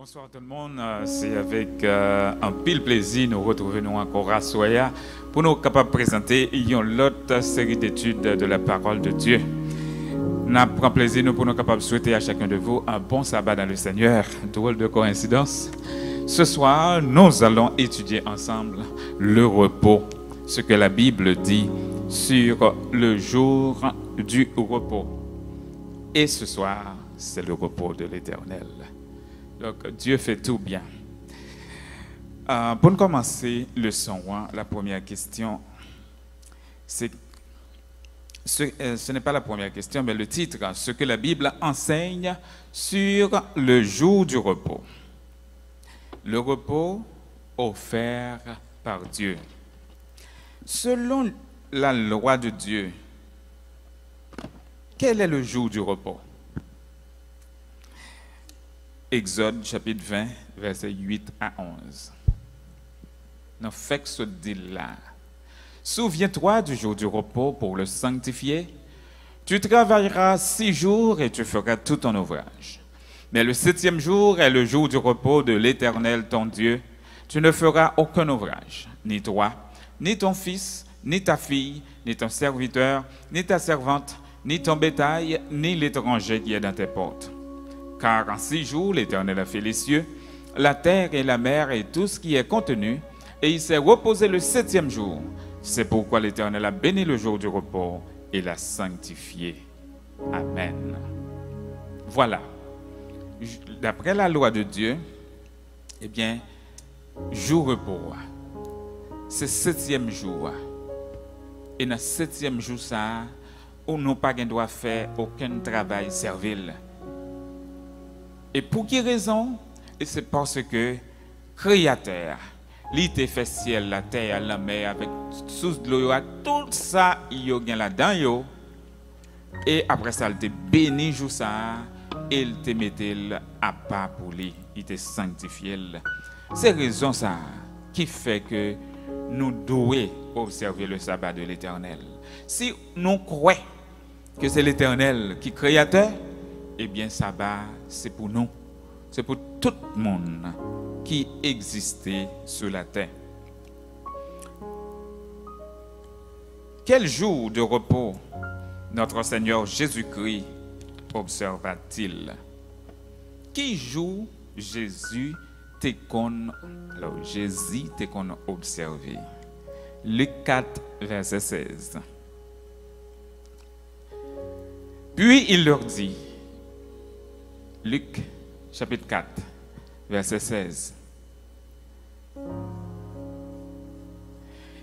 Bonsoir tout le monde, c'est avec un pile plaisir nous retrouvons encore à Soya pour nous capables de présenter une autre série d'études de la parole de Dieu. Nous avons plaisir nous pour nous capables de souhaiter à chacun de vous un bon sabbat dans le Seigneur. Drôle de coïncidence. Ce soir, nous allons étudier ensemble le repos, ce que la Bible dit sur le jour du repos. Et ce soir, c'est le repos de l'Éternel. Donc, Dieu fait tout bien. Pour nous commencer le son, la première question, ce n'est pas la première question, mais le titre, ce que la Bible enseigne sur le jour du repos. Le repos offert par Dieu. Selon la loi de Dieu, quel est le jour du repos? Exode chapitre 20, versets 8 à 11. Nous faisons ce deal-là. Souviens-toi du jour du repos pour le sanctifier. Tu travailleras 6 jours et tu feras tout ton ouvrage. Mais le 7e jour est le jour du repos de l'Éternel ton Dieu. Tu ne feras aucun ouvrage, ni toi, ni ton fils, ni ta fille, ni ton serviteur, ni ta servante, ni ton bétail, ni l'étranger qui est dans tes portes. Car en 6 jours, l'Éternel a fait les cieux, la terre et la mer et tout ce qui est contenu, et il s'est reposé le 7e jour. C'est pourquoi l'Éternel a béni le jour du repos et l'a sanctifié. Amen. Voilà. D'après la loi de Dieu, eh bien, jour repos, c'est 7e jour. Et dans 7e jour, ça, on n'a pas droit faire aucun travail servile. Et pour quelle raison? Et c'est parce que Créateur, il t'a fait ciel, la terre, la mer, avec sous de l'eau, tout ça, il y a là-dedans. Et après ça, il t'a béni, jour ça, et il t'a mis à part pour lui, il t'a sanctifié. C'est raison ça qui fait que nous devons observer le sabbat de l'Éternel. Si nous croyons que c'est l'Éternel qui est créateur, eh bien, sabbat, c'est pour nous. C'est pour tout le monde qui existait sur la terre. Quel jour de repos notre Seigneur Jésus-Christ observa-t-il? Qui jour Jésus t'est qu'on observé? Luc 4, verset 16. Puis il leur dit, Luc chapitre 4, verset 16.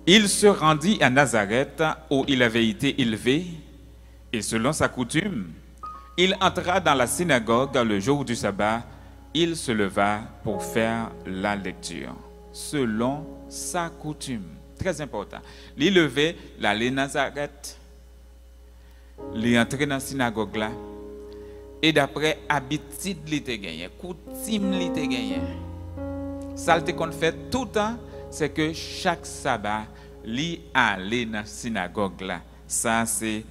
Il se rendit à Nazareth où il avait été élevé et selon sa coutume, il entra dans la synagogue le jour du sabbat, il se leva pour faire la lecture. Selon sa coutume. Très important. Il levé, il allait à Nazareth, il est entré dans la synagogue là. Et d'après habitude li te gagné, coutume li te gagné. Ça qu'on fait tout le temps, c'est que chaque sabbat li aller dans la synagogue là. Ça c'est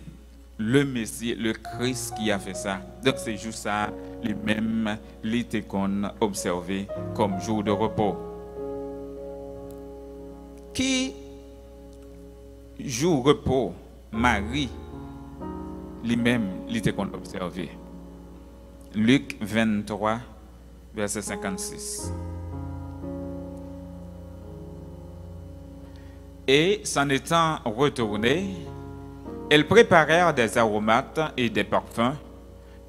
le Messie, le Christ qui a fait ça. Donc c'est juste ça lui-même li te qu'on observé comme jour de repos. Qui jour repos Marie lui-même li te qu'on observé. Luc 23, verset 56. Et s'en étant retournés, elles préparèrent des aromates et des parfums,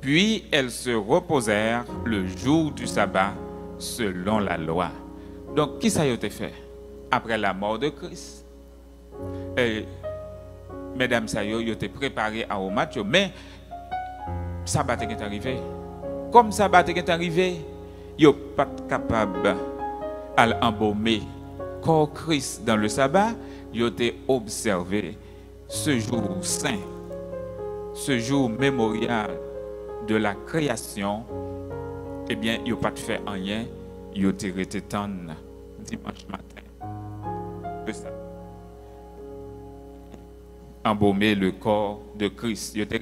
puis elles se reposèrent le jour du sabbat selon la loi. Donc, qui ça a été fait? Après la mort de Christ, mesdames, ça y a été préparé aromates, mais sabbat est arrivé. Comme sabbat est arrivé, ils ne sont pas capables d'embaumer corps Christ dans le sabbat. Ils ont observé ce jour saint, ce jour mémorial de la création. Eh bien, ils n'ont pas fait rien. Ils ont été dimanche matin. Embaumer le corps de Christ. Ils ont été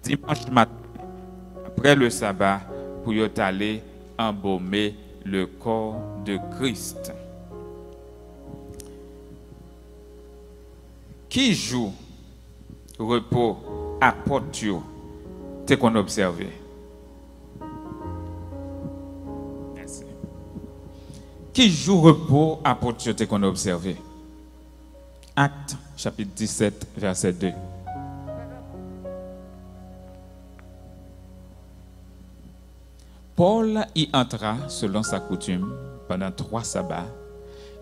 dimanche matin. Après le sabbat, pour y aller embaumer le corps de Christ. Qui joue repos à portio, t'es qu'on observe. Merci. Qui joue repos à portio, t'es qu'on observe. Actes, chapitre 17, verset 2. Paul y entra selon sa coutume pendant 3 sabbats.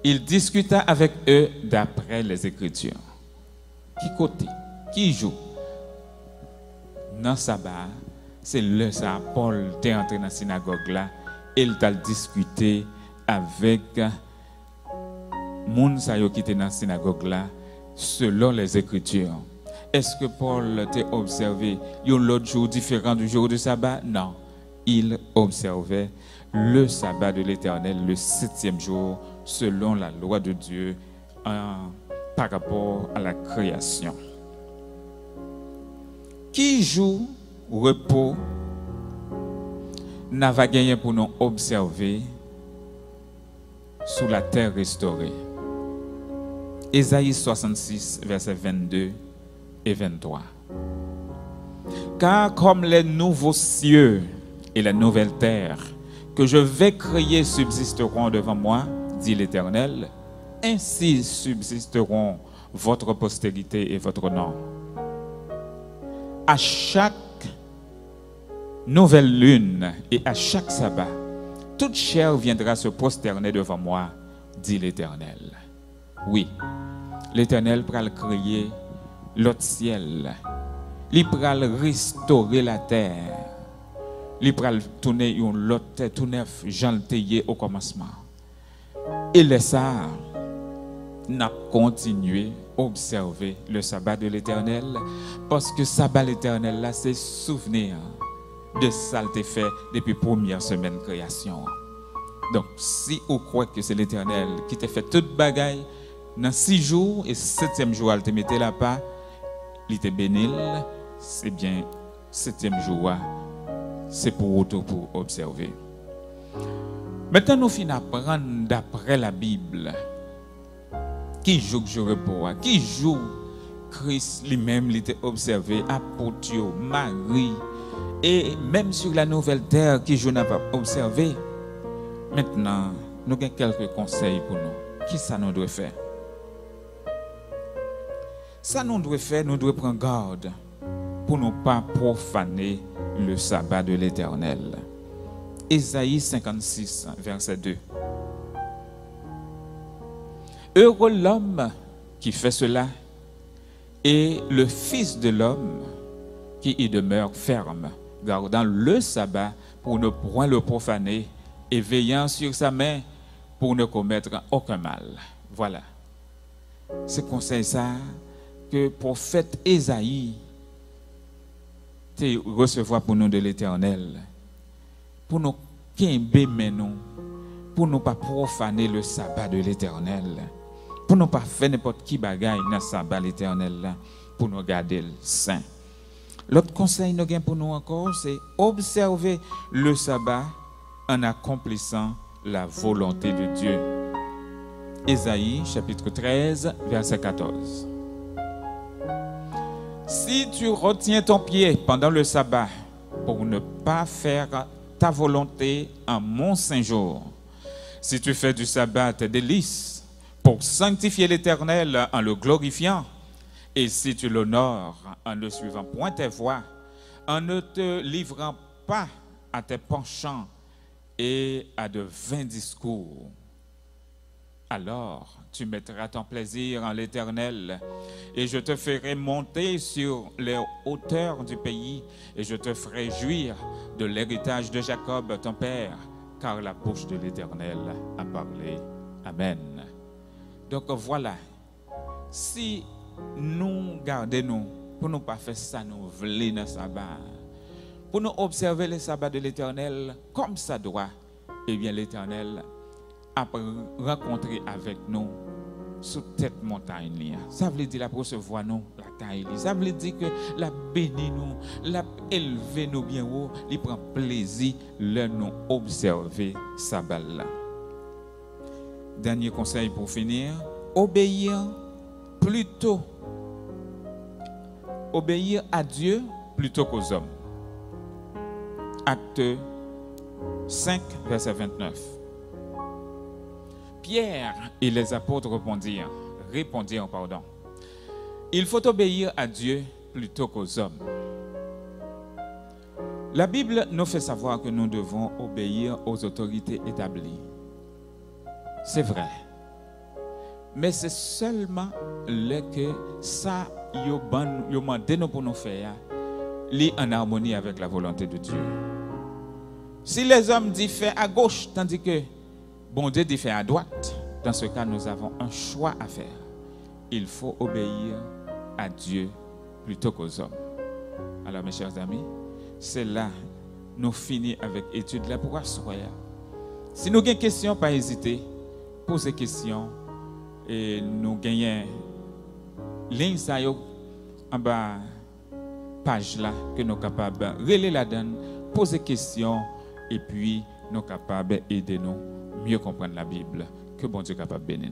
Il discuta avec eux d'après les Écritures. Qui côté? Qui joue? Dans le sabbat, c'est le ça. Paul est entré dans la synagogue là et il a discuté avec moun sa yo qui était dans la synagogue là selon les Écritures. Est-ce que Paul t'a observé un autre jour différent du jour du sabbat? Non. Il observait le sabbat de l'Éternel le 7e jour selon la loi de Dieu par rapport à la création. Qui joue repos n'a pas gagné pour nous observer sous la terre restaurée. Ésaïe 66, versets 22 et 23. Car comme les nouveaux cieux et la nouvelle terre que je vais créer subsisteront devant moi, dit l'Éternel, ainsi subsisteront votre postérité et votre nom. À chaque nouvelle lune et à chaque sabbat, toute chair viendra se prosterner devant moi, dit l'Éternel. Oui, l'Éternel pral créer l'autre ciel, il pral restaurer la terre, il pral tourner une l'autre terre tout neuf, Jean au commencement. Et les ça, n'a continué à observer le sabbat de l'Éternel, parce que sabbat de l'Éternel là, c'est souvenir de ça qui fait depuis la première semaine de création. Donc, si vous croyez que c'est l'Éternel qui t'a fait toute bagaille, dans 6 jours et 7e jour, il te mettait là pas, il te bénit, c'est bien 7e jour, c'est pour observer. Maintenant, nous finissons d'apprendre d'après la Bible. Qui joue que je repos? Qui joue Christ lui-même, il était observé, apôtre, Marie, et même sur la nouvelle terre, qui joue n'a pas observé. Maintenant, nous avons quelques conseils pour nous. Qui ça nous doit faire? Ça nous doit faire, nous devons prendre garde pour ne pas profaner le sabbat de l'Éternel. Ésaïe 56, verset 2. Heureux l'homme qui fait cela et le Fils de l'homme qui y demeure ferme, gardant le sabbat pour ne point le profaner et veillant sur sa main pour ne commettre aucun mal. Voilà. C'est conseil ça que le prophète Ésaïe recevoir pour nous de l'Éternel, pour nous pour ne pas profaner le sabbat de l'Éternel, pour ne pas faire n'importe qui bagaille dans le sabbat de l'Éternel, pour nous garder le saint. L'autre conseil nous gagne pour nous encore, c'est observer le sabbat en accomplissant la volonté de Dieu. Ésaïe chapitre 13, verset 14. Si tu retiens ton pied pendant le sabbat pour ne pas faire ta volonté en mon saint jour, si tu fais du sabbat tes délices pour sanctifier l'Éternel en le glorifiant, et si tu l'honores en ne suivant point tes voies, en ne te livrant pas à tes penchants et à de vains discours, alors tu mettras ton plaisir en l'Éternel, et je te ferai monter sur les hauteurs du pays, et je te ferai jouir de l'héritage de Jacob, ton père, car la bouche de l'Éternel a parlé. Amen. Donc voilà, si nous gardons pour ne pas faire ça, nous voulons dans le sabbat, pour nous observer le sabbat de l'Éternel comme ça doit, eh bien l'Éternel a rencontré avec nous sous tête montagne. Ça veut dire la recevoir nous la taille. Ça veut dire que la bénir nous, la élever nous bien haut, il prend plaisir de nous observer sa balle là. Dernier conseil pour finir, obéir à Dieu plutôt qu'aux hommes. Acte 5, verset 29. Pierre et les apôtres répondirent, il faut obéir à Dieu plutôt qu'aux hommes. La Bible nous fait savoir que nous devons obéir aux autorités établies. C'est vrai. Mais c'est seulement le que ça demandé pour nous faire en harmonie avec la volonté de Dieu. Si les hommes disent faire à gauche, tandis que bon Dieu dit faire à droite, dans ce cas, nous avons un choix à faire. Il faut obéir à Dieu plutôt qu'aux hommes. Alors, mes chers amis, c'est là nous finissons avec l'étude là pour asseoir. Si nous avons des questions, pas hésiter, posez questions et nous gagnons ligne ça en bas page là que nous sommes capables de relayer la donne, poser questions et puis nous sommes capables d'aider nous mieux comprendre la Bible. Que bon Dieu est capable de bénir.